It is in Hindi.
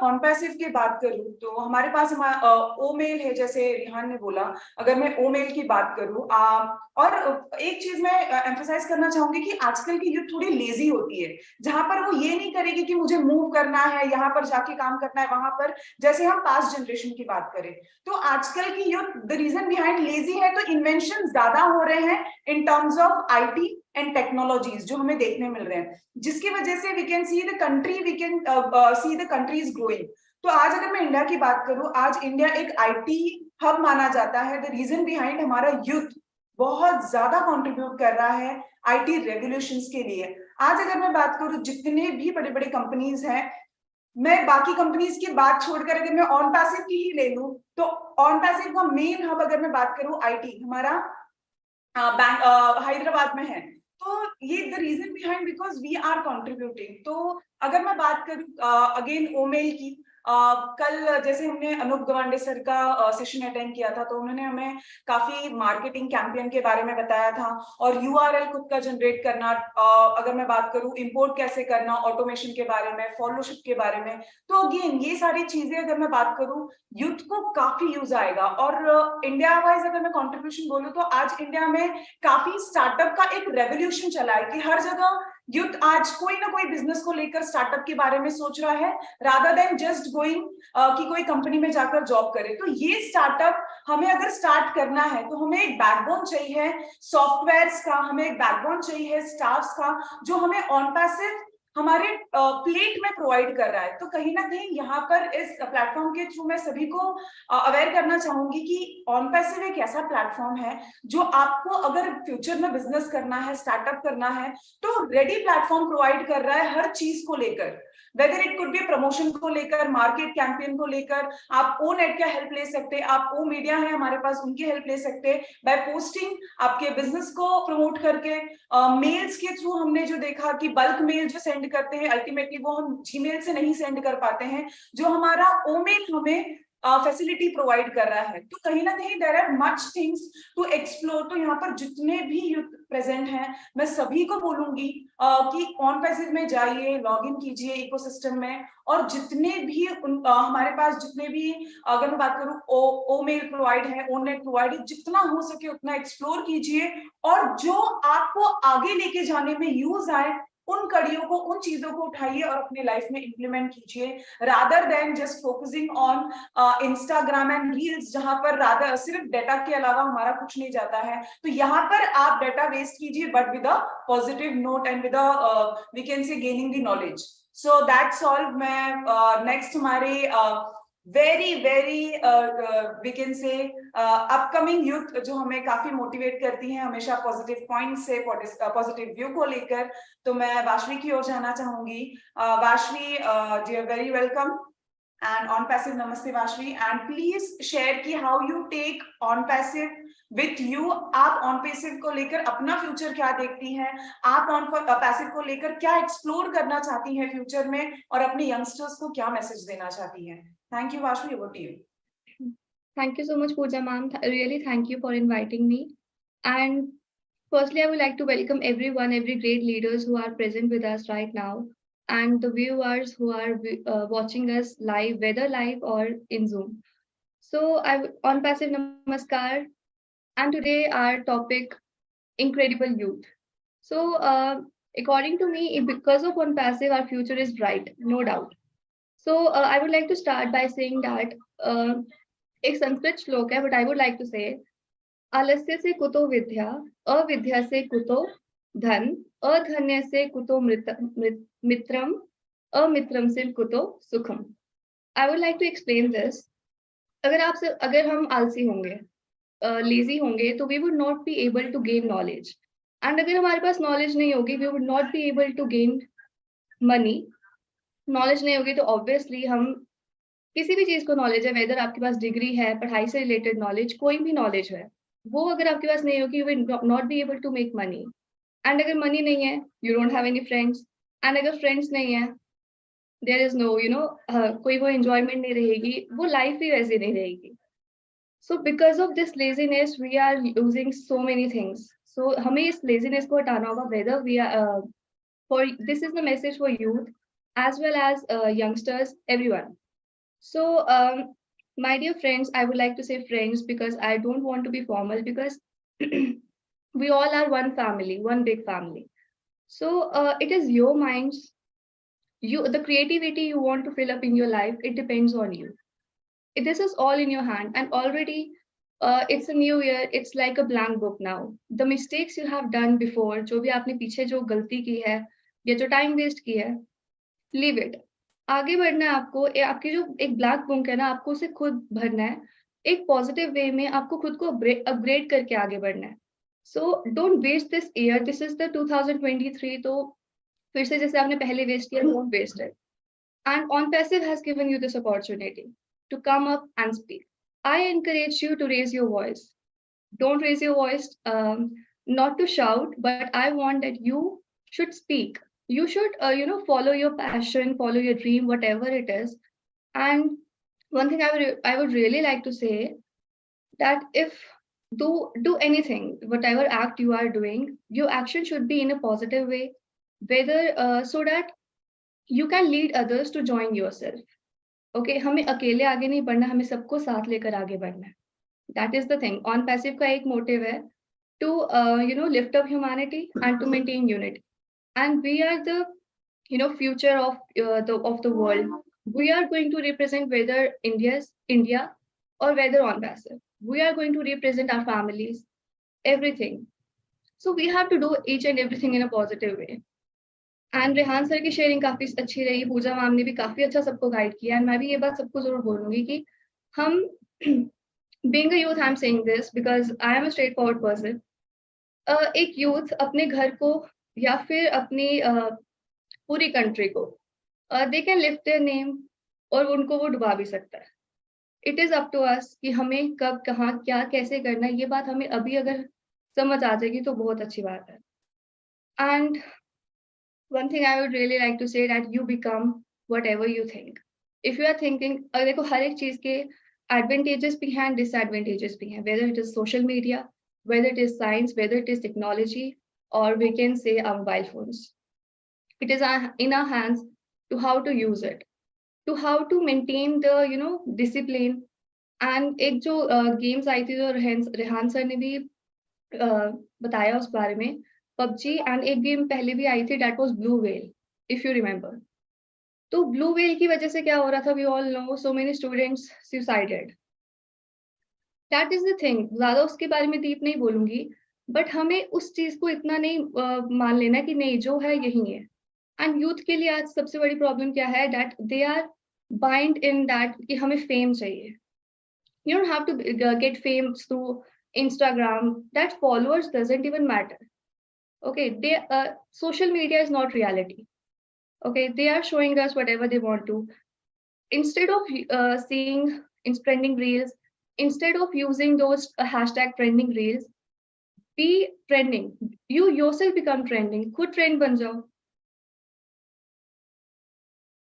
ऑन पैसिव की बात करूं तो हमारे पास ओ मेल है, जैसे रिहान ने बोला। अगर मैं ओ मेल की बात करूं, और एक चीज मैं एम्फसाइज करना चाहूंगी कि आजकल की यूथ थोड़ी लेजी होती है, जहां पर वो ये नहीं करेगी कि मुझे मूव करना है, यहाँ पर जाके काम करना है, वहां पर। जैसे हम पास्ट जनरेशन की बात करें तो आजकल की youth the reason behind lazy है, तो इन्वेंशन ज्यादा हो रहे हैं in terms of IT and technologies जो हमें देखने मिल रहे हैं, जिसकी वजह से we can see the country, we can see the country is growing. तो आज अगर मैं इंडिया की बात करूं, आज इंडिया एक आईटी हब माना जाता है। द रीजन बिहाइंड हमारा यूथ बहुत ज्यादा कंट्रीब्यूट कर रहा है आईटी रेवोल्यूशंस के लिए। आज अगर मैं बात करूं, जितने भी बड़े बड़े कंपनीज हैं, मैं बाकी कंपनीज की बात छोड़कर अगर मैं ऑन पैसिव की ही ले लूं, तो ऑन पैसिव का मेन हब अगर मैं बात करूं, आईटी हमारा हैदराबाद में है। तो ये the reason behind because we are contributing. तो अगर मैं बात करूं अगेन ओमेल की, कल जैसे हमने अनूप गवांडे सर का सेशन अटेंड किया था, तो उन्होंने हमें काफी मार्केटिंग कैंपेन के बारे में बताया था, और यूआरएल खुद का जनरेट करना, अगर मैं बात करूं इंपोर्ट कैसे करना, ऑटोमेशन के बारे में, फॉलोशिप के बारे में। तो अगेन ये सारी चीजें अगर मैं बात करूं, यूथ को काफी यूज आएगा। और इंडिया वाइज अगर मैं कंट्रीब्यूशन बोलूं, तो आज इंडिया में काफी स्टार्टअप का एक रेवोल्यूशन चला है कि हर जगह यूथ आज कोई ना कोई बिजनेस को लेकर स्टार्टअप के बारे में सोच रहा है, रादर देन जस्ट गोइंग कि कोई कंपनी में जाकर जॉब करे। तो ये स्टार्टअप हमें अगर स्टार्ट करना है, तो हमें एक बैकबोन चाहिए सॉफ्टवेयर्स का, हमें एक बैकबोन चाहिए स्टाफ्स का, जो हमें ऑन पैसिव हमारे प्लेट में प्रोवाइड कर रहा है। तो कहीं ना कहीं यहाँ पर इस प्लेटफॉर्म के थ्रू मैं सभी को अवेयर करना चाहूंगी कि ऑन पैसिव एक ऐसा प्लेटफॉर्म है जो आपको अगर फ्यूचर में बिजनेस करना है, स्टार्टअप करना है, तो रेडी प्लेटफॉर्म प्रोवाइड कर रहा है हर चीज को लेकर। Whether it could be promotion को लेकर, मार्केट कैंपेन को लेकर, आप ओ नेट का हेल्प ले सकते हैं, आप ओ मीडिया है हमारे पास, उनकी हेल्प ले सकते हैं बाय पोस्टिंग, आपके बिजनेस को प्रमोट करके। मेल्स के थ्रू हमने जो देखा कि बल्क मेल जो सेंड करते हैं, अल्टीमेटली वो हम जीमेल से नहीं सेंड कर पाते हैं, जो हमारा ओ मेल हमें फैसिलिटी प्रोवाइड कर रहा है। तो कहीं ना कहीं there are much things to explore. तो यहाँ पर जितने भी यूथ प्रेजेंट हैं, मैं सभी को बोलूंगी कि ऑन पैसिव में जाइए, लॉग इन कीजिए इकोसिस्टम में, और जितने भी हमारे पास जितने भी, अगर मैं बात करूं, ओ मेल प्रोवाइड है, ओ नेट प्रोवाइड है, जितना हो सके उतना एक्सप्लोर कीजिए, और जो आपको आगे लेके जाने में यूज आए उन कड़ियों को, उन चीजों को उठाइए और अपने लाइफ में इंप्लीमेंट कीजिए, rather than just focusing on Instagram and reels, जहां पर रादर सिर्फ डाटा के अलावा हमारा कुछ नहीं जाता है। तो यहाँ पर आप डाटा वेस्ट कीजिए, but with a positive note and with we can say gaining the knowledge. So that's all. मैं नेक्स्ट हमारे very very we can say upcoming youth जो हमें काफी मोटिवेट करती हैं हमेशा पॉजिटिव पॉइंट से, पॉजिटिव व्यू को लेकर, तो मैं वाशवी की ओर जाना चाहूंगी। Vashvi ji, very welcome and on passive. Namaste Vashvi, and please share कि how you take on passive with you। आप on passive को लेकर अपना फ्यूचर क्या देखती हैं, आप on passive को लेकर क्या एक्सप्लोर करना चाहती हैं फ्यूचर में, और अपने यंगस्टर्स को क्या मैसेज देना चाहती हैं। Thank you Vashvi, over to you। Thank you so much, Pooja ma'am. Really, thank you for inviting me. And firstly, I would like to welcome everyone, every great leaders who are present with us right now, and the viewers who are watching us live, whether live or in Zoom. So, on passive namaskar, and today our topic, incredible youth. So, according to me, because of on passive, our future is bright, no doubt. So, I would like to start by saying that एक संस्कृत श्लोक है, but I would like to say आलस्य से कुतो विद्या, अविद्या से कुतो धन, अधन्य से कुतो मित्रम, अमित्रम से कुतो सुखम। I would like to explain this. अगर हम आलसी होंगे, लेजी होंगे, तो we would not be able to gain knowledge, and अगर हमारे पास नॉलेज नहीं होगी, we would not be able to gain money. Knowledge नहीं होगी तो ऑब्वियसली हम किसी भी चीज को नॉलेज है, वेदर आपके पास डिग्री है, पढ़ाई से रिलेटेड नॉलेज, कोई भी नॉलेज है, वो अगर आपके पास नहीं होगी, you will not be able to make money. And अगर मनी नहीं है, you don't have any friends, and अगर फ्रेंड्स नहीं है, देयर इज नो कोई वो एंजॉयमेंट नहीं रहेगी, वो लाइफ ही वैसी नहीं रहेगी। So because of this laziness we are losing so many things. So हमें इस लेजीनेस को हटाना होगा, whether we are for this is the message for youth as well as youngsters, everyone. So, my dear friends, I would like to say friends because I don't want to be formal because we all are one family, one big family. So, it is your minds, the creativity you want to fill up in your life. It depends on you. This is all in your hand, and already, it's a new year. It's like a blank book now. The mistakes you have done before, जो भी आपने पीछे जो गलती की है या जो टाइम वेस्ट की है, लीव इट। आगे बढ़ना है आपको। आपकी जो एक ब्लैक बुक है ना, आपको उसे खुद भरना है। एक पॉजिटिव वे में आपको खुद को अपग्रेड करके आगे बढ़ना है। So don't waste this year. This is the 2023। तो फिर से जैसे आपने पहले वेस्ट किया, don't waste it. And On Passive has given you this opportunity to come up and speak. I encourage you to raise your voice. Don't raise your voice, not to shout, but I want that you should speak. You should, follow your passion, follow your dream, whatever it is. And one thing I would really like to say that if do anything, whatever act you are doing, your action should be in a positive way, whether so that you can lead others to join yourself. Okay, हमें अकेले आगे नहीं बढ़ना, हमें सबको साथ लेकर आगे बढ़ना है। That is the thing. On passive का एक मोटिव है to lift up humanity and to maintain unity, and we are the future of the world. We are going to represent whether India or whether on passive, we are going to represent our families, everything. So we have to do each and everything in a positive way. And Rehan sir की शेयरिंग काफी अच्छी रही, पूजा मैम ने भी काफी अच्छा सबको गाइड किया, एंड मैं भी ये बात सबको जरूर बोलूंगी कि हम being a youth, I am saying this because I am a straightforward person. एक यूथ अपने घर को या फिर अपनी पूरी कंट्री को they can lift their name, और उनको वो डुबा भी सकता है। It is up to us कि हमें कब, कहाँ, क्या, कैसे करना है। ये बात हमें अभी अगर समझ आ जाएगी तो बहुत अच्छी बात है। And one thing I would really like to say that you become whatever you think. If you are thinking, देखो हर एक चीज के advantages भी हैं, disadvantages भी हैं, whether it is social media, whether it is science, whether it is technology, or we can say our mobile phones. It is in our hands to how to use it, to how to maintain the discipline. And एक जो games आई थी, जो रेहान सर ने भी बताया उस बारे में, पबजी, एंड एक गेम पहले भी आई थी, that was blue whale, if you remember. तो ब्लू व्हेल की वजह से क्या हो रहा था, we all know so many students suicided. That is the thing. ज्यादा उसके बारे में डीप नहीं बोलूंगी, बट हमें उस चीज को इतना नहीं मान लेना कि नहीं जो है यही है। एंड यूथ के लिए आज सबसे बड़ी प्रॉब्लम क्या है, that they are bind in that कि हमें फेम चाहिए। You don't have to get fame through Instagram. That followers doesn't even matter. Okay, social media is not reality. Okay, they are showing us whatever they want to. Instead of seeing in trending reels, instead of using those hashtag trending reels, be trending. You yourself become trending. खुद trend बन जाओ.